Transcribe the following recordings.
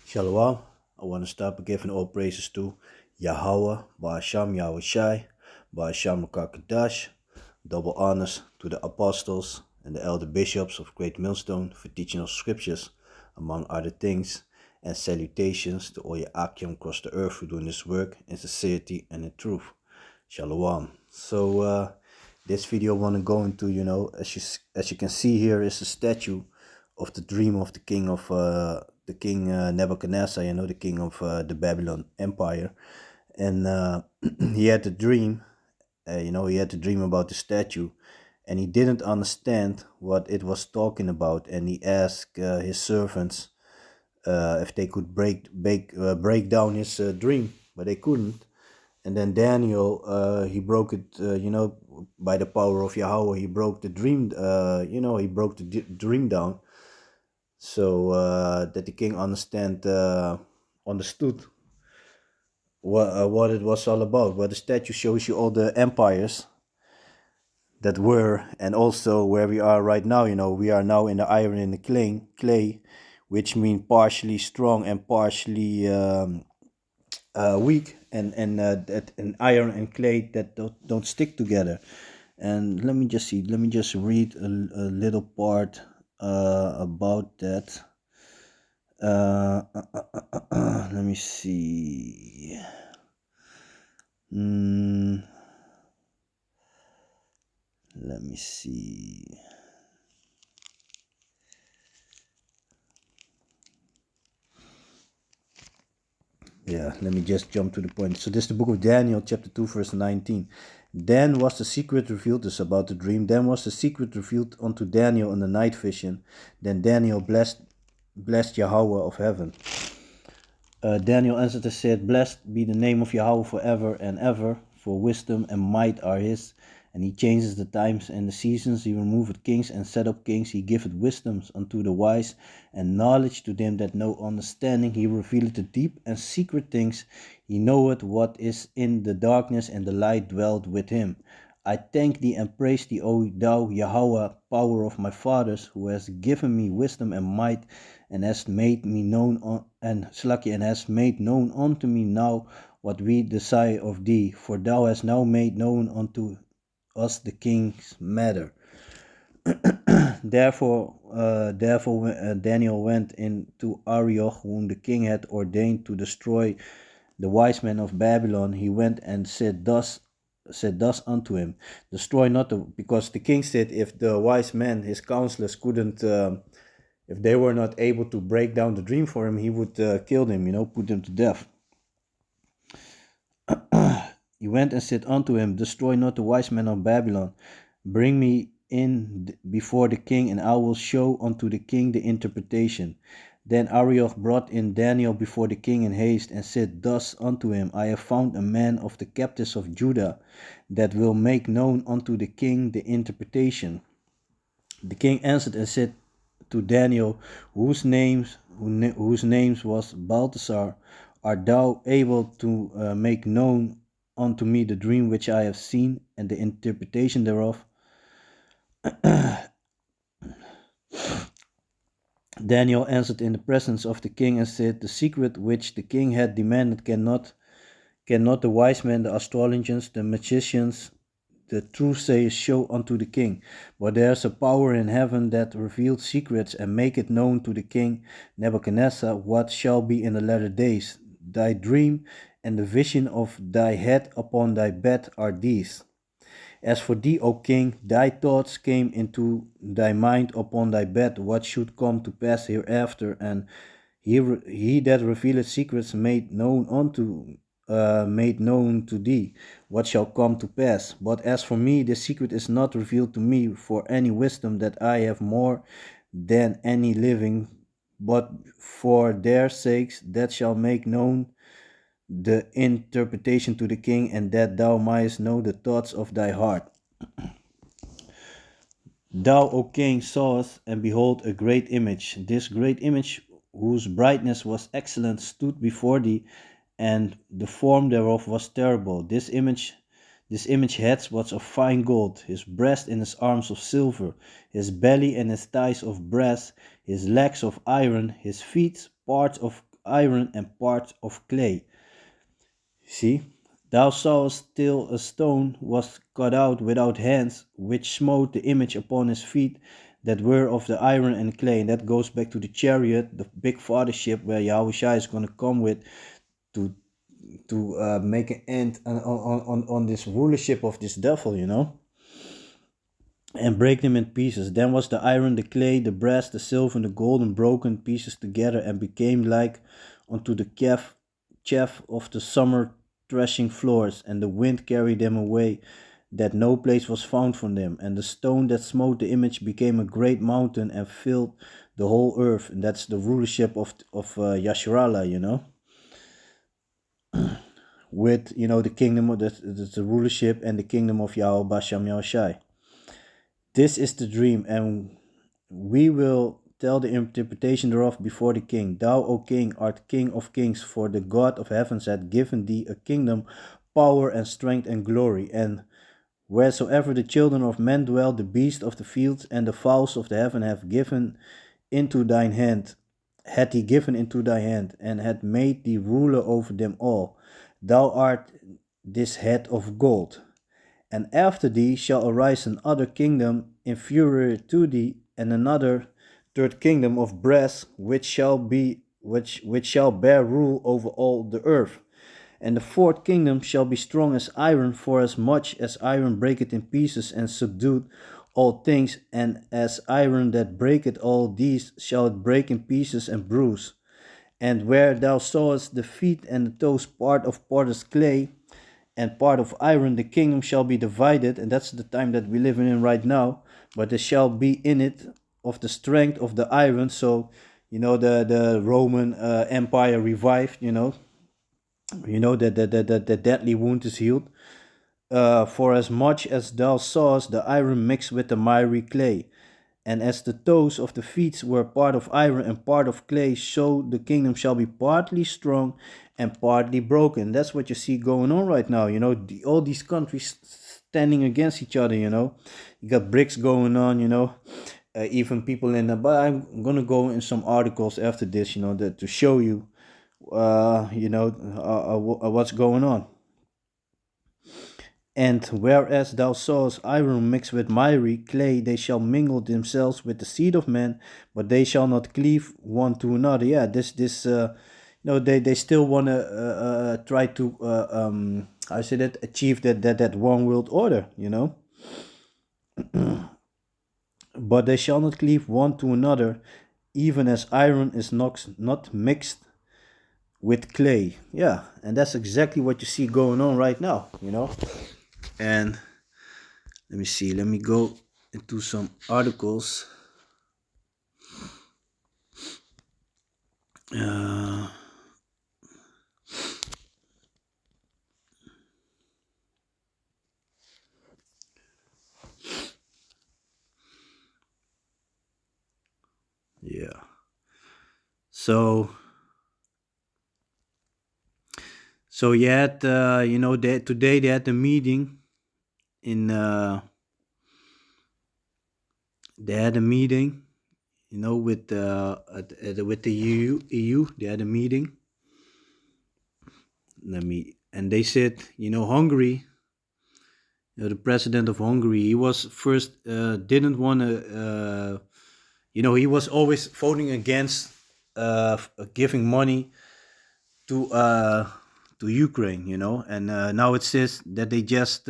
Shalom. I want to start by giving all praises to Yahweh, Ba'asham Yahushai, Ba'asham Kakadash. Double honors to the apostles and the elder bishops of Great Millstone for teaching us scriptures, among other things, and salutations to all your Akim across the earth for doing this work in sincerity and in truth. Shalom. So this video I want to go into, as you can see here is a statue of the dream of the king of the king Nebuchadnezzar, the king of the Babylon Empire, and he had a dream. He had a dream about the statue, and he didn't understand what it was talking about, and he asked his servants if they could break down his dream, but they couldn't. And then Daniel, he broke it, by the power of Yahweh, he broke the dream, he broke the dream down, so that the king understood what it was all about. But the statue shows you all the empires that were, and also where we are right now. We are now in the iron and the clay, which mean partially strong and partially weak, and that an iron and clay that don't stick together. And let me just read a little part about that. Let me see. Let me see. Yeah, let me just jump to the point. So this is the book of Daniel, chapter 2, verse 19. Then was the secret revealed, this about the dream. Then was the secret revealed unto Daniel in the night vision. Then Daniel blessed Yahweh of heaven. Daniel answered and said, Blessed be the name of Yahweh forever and ever, for wisdom and might are his. And he changes the times and the seasons. He removeth kings and set up kings. He giveth wisdom unto the wise and knowledge to them that know understanding. He revealeth the deep and secret things. He knoweth what is in the darkness, and the light dwelled with him. I thank thee and praise thee, O thou Yahweh, power of my fathers, who has given me wisdom and might, and has made me known and has made known unto me now what we desire of thee. For thou hast now made known unto us the king's matter. Therefore, Daniel went into Arioch, whom the king had ordained to destroy the wise men of Babylon. He went and said thus unto him, destroy not because the king said, if the wise men, his counselors, couldn't, if they were not able to break down the dream for him, he would kill them, put them to death. He went and said unto him, destroy not the wise men of Babylon. Bring me in before the king, and I will show unto the king the interpretation. Then Arioch brought in Daniel before the king in haste, and said thus unto him, I have found a man of the captives of Judah, that will make known unto the king the interpretation. The king answered and said to Daniel, whose names was Balthasar, art thou able to make known unto me the dream which I have seen, and the interpretation thereof? Daniel answered in the presence of the king and said, the secret which the king had demanded cannot the wise men, the astrologers, the magicians, the truthsayers show unto the king. But there is a power in heaven that reveals secrets, and maketh known to the king Nebuchadnezzar what shall be in the latter days. Thy dream and the vision of thy head upon thy bed are these. As for thee, O king, thy thoughts came into thy mind upon thy bed, what should come to pass hereafter, and he that revealeth secrets made known to thee what shall come to pass. But as for me, the secret is not revealed to me for any wisdom that I have more than any living, but for their sakes that shall make known the interpretation to the king, and that thou mightest know the thoughts of thy heart. Thou, O king, sawest, and behold, a great image. This great image, whose brightness was excellent, stood before thee, and the form thereof was terrible. This image head was of fine gold, his breast and his arms of silver, his belly and his thighs of brass, his legs of iron, his feet parts of iron and part of clay. See, thou sawest till a stone was cut out without hands, which smote the image upon his feet that were of the iron and clay. And that goes back to the chariot, the big fathership where Yahushua is going to come with to make an end on this rulership of this devil, and break them in pieces. Then was the iron, the clay, the brass, the silver, and the gold, and broken pieces together, and became like unto the chaff of the summer threshing floors, and the wind carried them away, that no place was found for them. And the stone that smote the image became a great mountain and filled the whole earth. And that's the rulership of Yasharallah, with the kingdom of the rulership and the kingdom of Yahweh Basham Yahushai. This is the dream, and we will tell the interpretation thereof before the king. Thou, O king, art king of kings, for the God of heavens hath given thee a kingdom, power, and strength, and glory. And wheresoever the children of men dwell, the beasts of the fields and the fowls of the heaven have given into thine hand, had he given into thy hand, and had made thee ruler over them all. Thou art this head of gold. And after thee shall arise another kingdom inferior to thee, and another third kingdom of brass, which shall bear rule over all the earth. And the fourth kingdom shall be strong as iron, for as much as iron breaketh in pieces and subdued all things, and as iron that breaketh all these shall it break in pieces and bruise. And where thou sawest the feet and the toes part of potter's clay, and part of iron, the kingdom shall be divided, and that's the time that we live in right now, but there shall be in it of the strength of the iron. So the Roman Empire revived, that the deadly wound is healed. For as much as thou sawest the iron mixed with the miry clay, and as the toes of the feet were part of iron and part of clay, so the kingdom shall be partly strong and partly broken. That's what you see going on right now. All these countries standing against each other. You got BRICS going on. Even people in the. But I'm gonna go in some articles after this. To show you, what's going on. And whereas thou sawest iron mixed with miry clay, they shall mingle themselves with the seed of men, but they shall not cleave one to another. Yeah, they still want to try to achieve that one world order. But they shall not cleave one to another, even as iron is not mixed with clay. Yeah, and that's exactly what you see going on right now. And let me see, let me go into some articles. Yeah. So you had, today they had a meeting they had a meeting, with with the EU. They had a meeting. And they said, Hungary, the president of Hungary, he was first didn't want to, he was always voting against giving money to Ukraine, and now it says that they just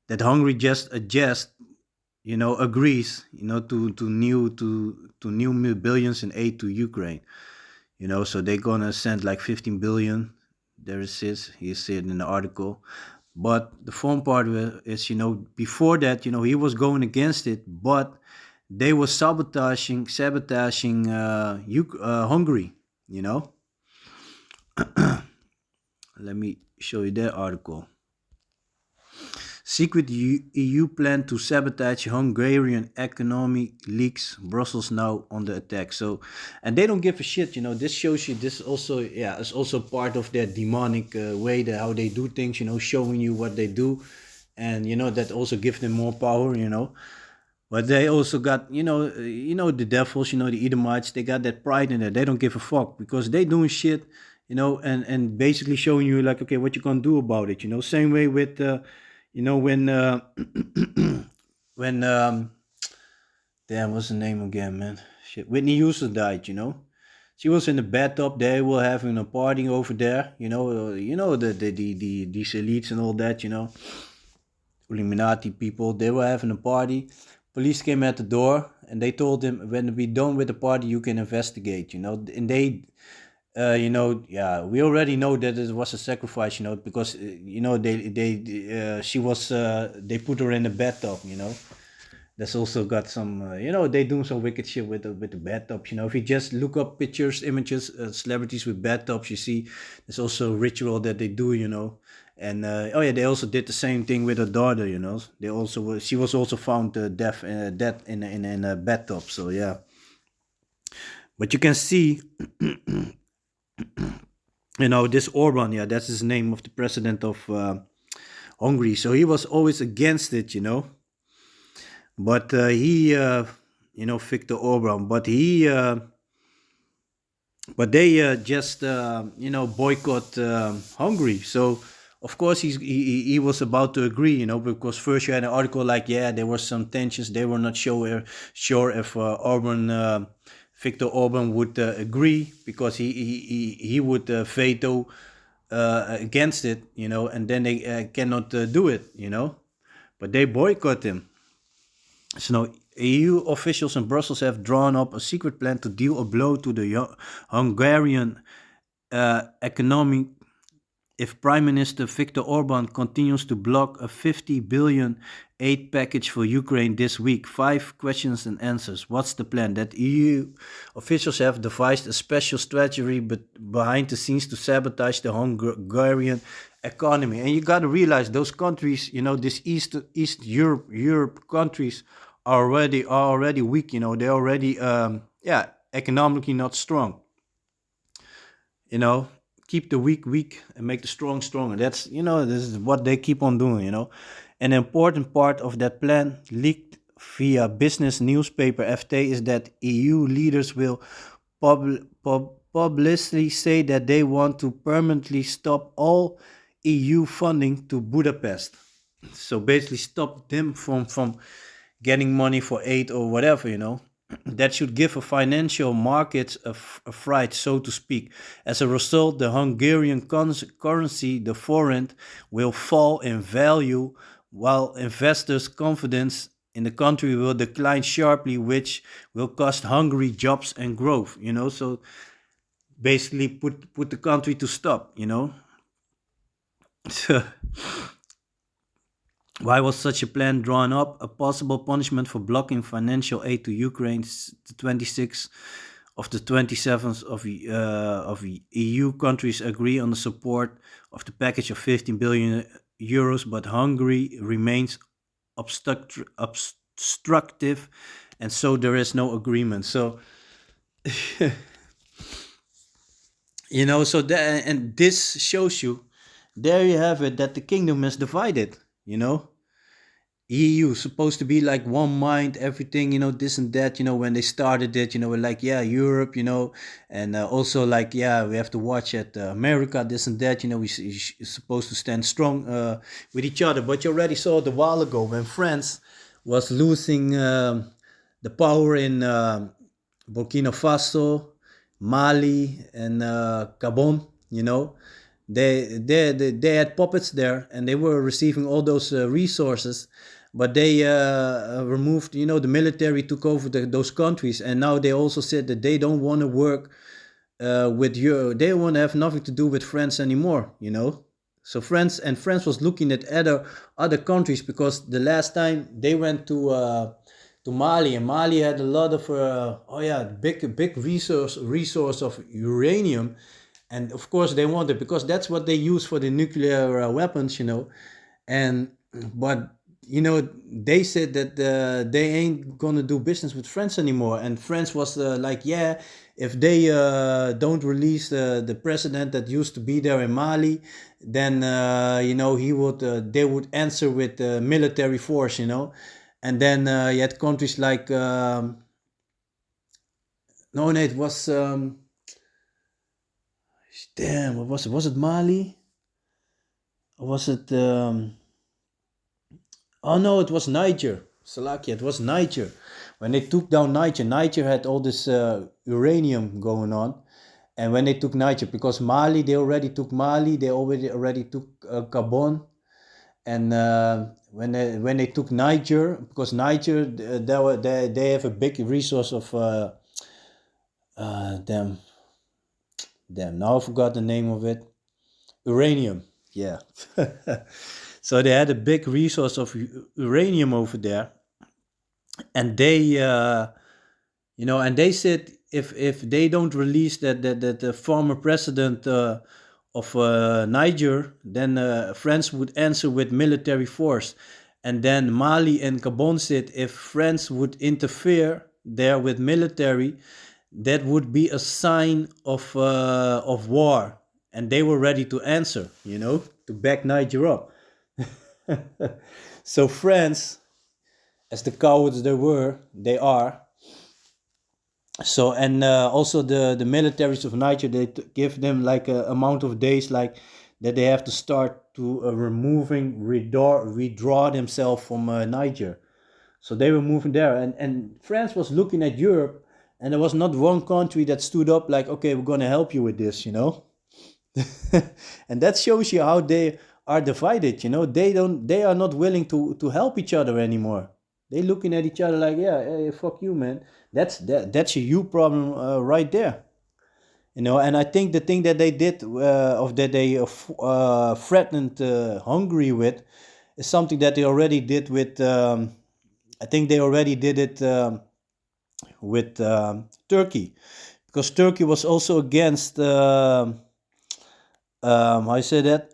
that Hungary just agrees, to new billions in aid to Ukraine, so they're gonna send like 15 billion. There it says, he said in the article. But the fun part is, before that, he was going against it, but they were sabotaging Hungary, Let me show you that article. Secret EU plan to sabotage Hungarian economy leaks. Brussels now on the attack. So, and they don't give a shit. This shows you. This also, is also part of their demonic way that how they do things. Showing you what they do, and that also gives them more power. But they also got, the devils, the Edomites. They got that pride in it. They don't give a fuck because they doing shit, and basically showing you like, okay, what you gonna do about it. Same way with, when when damn, what's the name again, man? Shit, Whitney Houston died. She was in the bathtub. They were having a party over there. These elites and all that. Illuminati people. They were having a party. Police came at the door and they told him, when we're done with the party, you can investigate. And they, yeah, we already know that it was a sacrifice. Because she was, they put her in the bathtub. That's also got some, they doing some wicked shit with the bathtubs. If you just look up pictures, images, celebrities with bathtubs, you see there's also a ritual that they do. And oh yeah, they also did the same thing with her daughter. They also she was also found dead in a bathtub. So yeah, but you can see, this Orban. Yeah, that's his name of the president of Hungary. So he was always against it. But he, Viktor Orban, but they just, boycott Hungary. So of course he was about to agree, because first you had an article like, yeah, there were some tensions. They were not sure if Viktor Orban would agree because he would veto against it, and then they cannot do it, but they boycott him. So EU officials in Brussels have drawn up a secret plan to deal a blow to the Hungarian economy if Prime Minister Viktor Orban continues to block a 50 billion aid package for Ukraine this week. 5 questions and answers. What's the plan? That EU officials have devised a special strategy behind the scenes to sabotage the Hungarian economy. And you got to realize those countries, this East Europe countries are already weak. They're already economically not strong. Keep the weak and make the strong stronger. That's, this is what they keep on doing. An important part of that plan, leaked via business newspaper FT, is that EU leaders will publicly say that they want to permanently stop all EU funding to Budapest. So basically stop them from getting money for aid or whatever. That should give a financial market a fright, so to speak. As a result, the Hungarian currency, the forint, will fall in value, while investors' confidence in the country will decline sharply, which will cost Hungary jobs and growth. So basically put the country to stop. Why was such a plan drawn up? A possible punishment for blocking financial aid to Ukraine. The 26th of the 27th of EU countries agree on the support of the package of 15 billion euros, but Hungary remains obstructive, and so there is no agreement. So, and this shows you, there you have it, that the kingdom is divided. EU supposed to be like one mind, everything, this and that, when they started it, we're like, yeah, Europe, and also like, yeah, we have to watch at America, this and that, we're supposed to stand strong with each other. But you already saw it a while ago when France was losing the power in Burkina Faso, Mali, and Gabon, they had puppets there and they were receiving all those resources, but they removed, the military took over those countries, and now they also said that they don't want to work with you. They want to have nothing to do with France anymore. So France was looking at other countries, because the last time they went to Mali, and Mali had a lot of big resource of uranium. And of course they wanted, because that's what they use for the nuclear weapons, and but they said that they ain't gonna do business with France anymore. And France was like, yeah, if they don't release the president that used to be there in Mali, then he would they would answer with military force, And then you had countries like no, it was damn. What was it? Was it Mali? Or was it? Oh no, it was Niger. Salakia, it was Niger. When they took down Niger, Niger had all this uranium going on. And when they took Niger, because Mali, they already took Mali, they already took Gabon. And when they took Niger, because Niger, they have a big resource of damn, now I forgot the name of it. Uranium. Yeah. So they had a big resource of uranium over there, and and they said if they don't release that the former president of Niger, then France would answer with military force, and then Mali and Gabon said if France would interfere there with military, that would be a sign of war, and they were ready to answer, to back Niger up. So France, as the cowards they are. So and also the militaries of Niger, they give them like a amount of days like that they have to start to withdraw themselves from Niger. So they were moving there, and France was looking at Europe, and there was not one country that stood up like, okay, we're gonna help you with this, and that shows you how they are divided. They are not willing to help each other anymore. They looking at each other like, yeah, hey, fuck you, man. That's a you problem right there. And I think the thing that they did, of that they threatened Hungary with, is something that they already did with. I think they already did it with Turkey, because Turkey was also against. How I say that?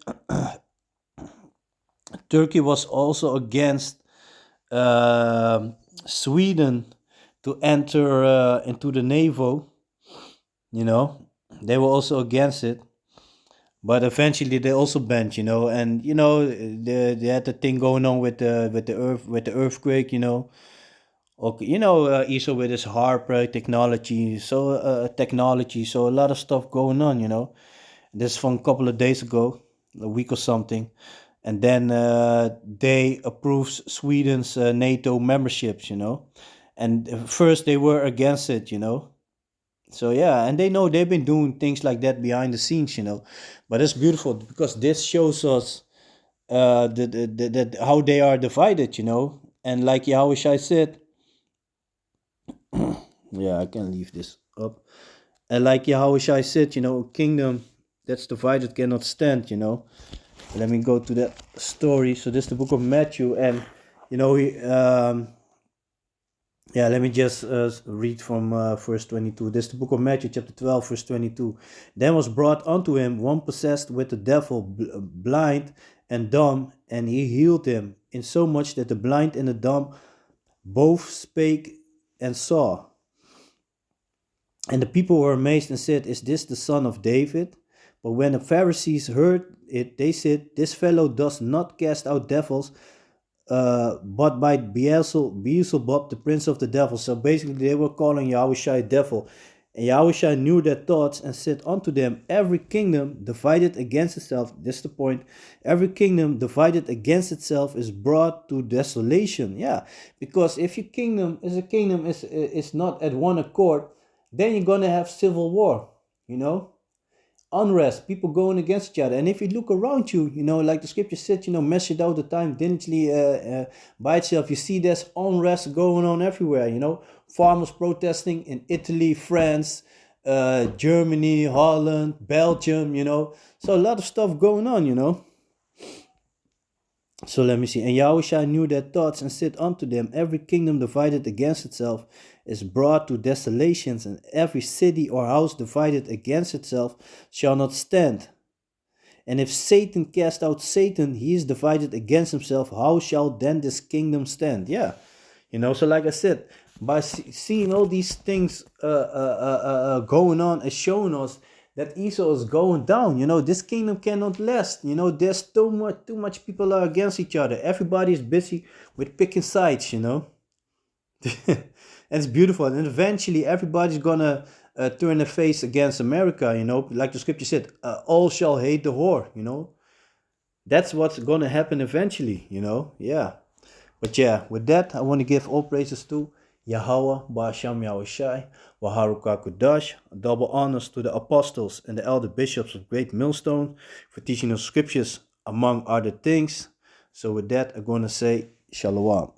Turkey was also against Sweden to enter into the NATO. They were also against it, but eventually they also bent. And they had the thing going on with the earthquake. Okay, Esau with his harp technology, so a lot of stuff going on. This from a couple of days ago, a week or something, and then they approved Sweden's NATO memberships. And first they were against it. So yeah, and they know they've been doing things like that behind the scenes. But it's beautiful because this shows us how they are divided. And like Yahushua said, yeah, I can leave this up. And like Yahushua said, kingdom that's divided cannot stand. Let me go to that story. So this is the book of Matthew, and he yeah, let me just read from verse 22. This is the book of Matthew, chapter 12, verse 22. Then was brought unto him one possessed with the devil, blind and dumb, and he healed him, insomuch that the blind and the dumb both spake and saw. And the people were amazed and said, Is this the son of David? But when the Pharisees heard it, they said, This fellow does not cast out devils, but by Beelzebub, the prince of the devils. So basically, they were calling Yahushua devil. And Yahushua knew their thoughts and said unto them, Every kingdom divided against itself, this is the point, every kingdom divided against itself is brought to desolation. Yeah, because if your kingdom is not at one accord, then you're gonna have civil war, unrest, people going against each other. And if you look around you, like the scripture said, measured out the time diligently by itself, you see there's unrest going on everywhere. Farmers protesting in Italy, France, Germany, Holland, Belgium. So a lot of stuff going on. So let me see. And Yahushua knew their thoughts and said unto them, Every kingdom divided against itself is brought to desolations, and every city or house divided against itself shall not stand. And if Satan cast out Satan, he is divided against himself. How shall then this kingdom stand? Yeah. So like I said, by seeing all these things going on, is showing us that Esau is going down. This kingdom cannot last. There's too much people are against each other. Everybody is busy with picking sides. And it's beautiful. And eventually, everybody's gonna turn their face against America. Like the scripture said, all shall hate the whore. That's what's gonna happen eventually. Yeah. But yeah, with that, I want to give all praises to Yahweh, Ba'asham Yahushai, Waharuka Kudash, double honors to the apostles and the elder bishops of Great Millstone for teaching the scriptures, among other things. So with that, I'm going to say Shalom.